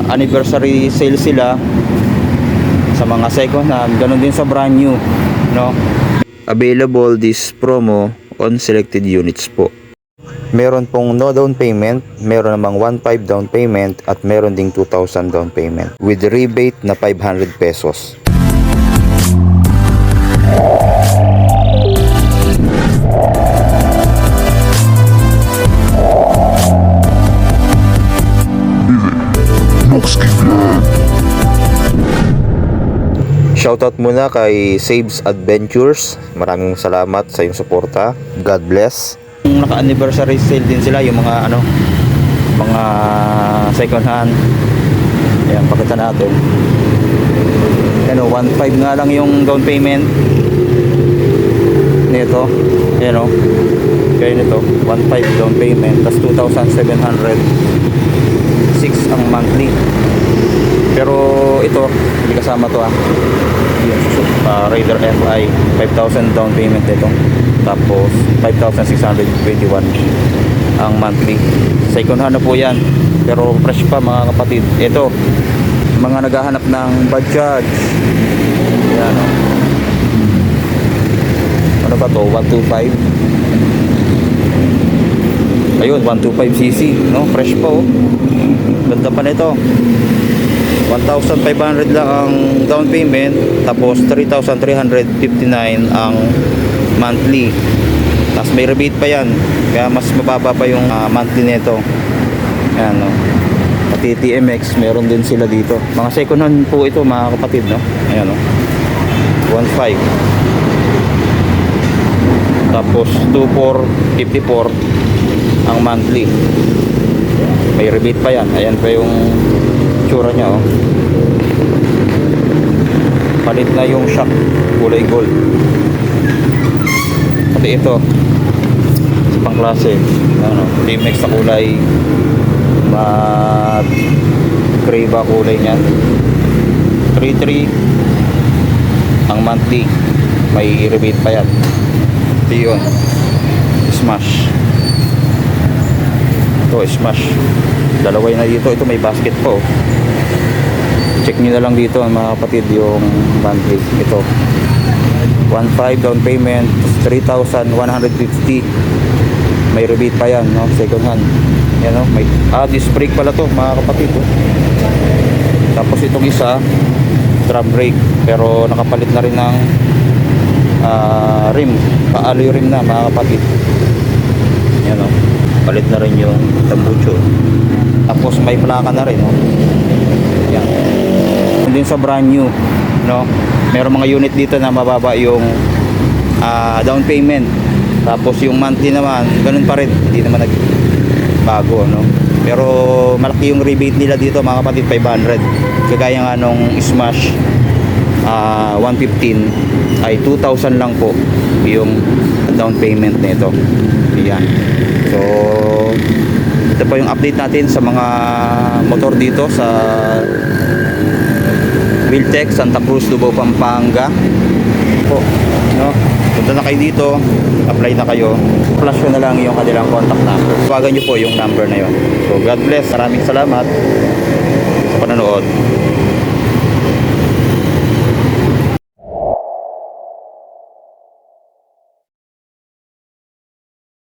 Anniversary sale sila sa mga second hand, ganun din sa brand new, no? Available this promo on selected units po. Meron pong no down payment, meron namang 1.5 down payment, at meron ding 2,000 down payment with rebate na 500 pesos. Shoutout muna kay Saves Adventures. Maraming salamat sa iyong suporta. God bless. Naka-anniversary sale din sila yung mga mga second hand. Ayan, pakita natin. Ano, 1.5 nga lang yung down payment nito. Ayan o. Kaya nito, 1.5 down payment, tas 2,706 ang monthly. Pero ito, hindi kasama to yung Raider FI, 5,000 down payment nito. Tapos 5,621 ang monthly. Second hand na po yan, pero fresh pa mga kapatid. Ito, mga naghahanap ng Bajaj. Yan o. Ano ba to? 125. Ayun, 125cc, no? Fresh pa oh. Ganda pa nito. 1,500 lang ang down payment, tapos 3,359 ang monthly. Tapos may rebate pa yan, kaya mas mababa pa yung monthly nito. Ayan no. Pati TMX meron din sila dito. Mga second hand po ito mga kapatid, no? Ayan no. 1.5. Tapos 2,454 ang monthly. May rebate pa yan. Ayan pa yung tsura niya oh. Palit na yung shock, kulay gold. Pati ito pang klase, ano, DMX sa kulay mat gray ba kulay niya. 3,300 ang monthly, may rebate pa yan. Ito yun, smash. Ito smash, dalaway na dito. Ito may basket po. Check nyo na lang dito mga kapatid yung monthly. Ito 1.5 down payment, 3,150. May rebate pa yan, no? Second hand. Yan, no? May disc brake pala to mga kapatid oh. Tapos itong isa drum brake, pero nakapalit na rin ng rim, pa-alloy rim na mga kapatid. Yan no? Palit na rin yung tambucho. Tapos may plaka na rin, no? Yan. Din sa brand new, no? Merong mga unit dito na mababa yung down payment. Tapos yung monthly naman, ganun pa rin, hindi naman nagbago, no? Pero malaki yung rebate nila dito mga kapatid, 500. Kagaya nga nung Smash 115 ay 2,000 lang po yung down payment nito. Yan. So ito pa yung update natin sa mga motor dito sa Wheeltech Santa Cruz, Lubao, Pampanga po, no? Punta na kayo dito, apply na kayo, flash ko na lang yung kanilang contact number, tawagan nyo po yung number na yon. So God bless, maraming salamat sa panonood.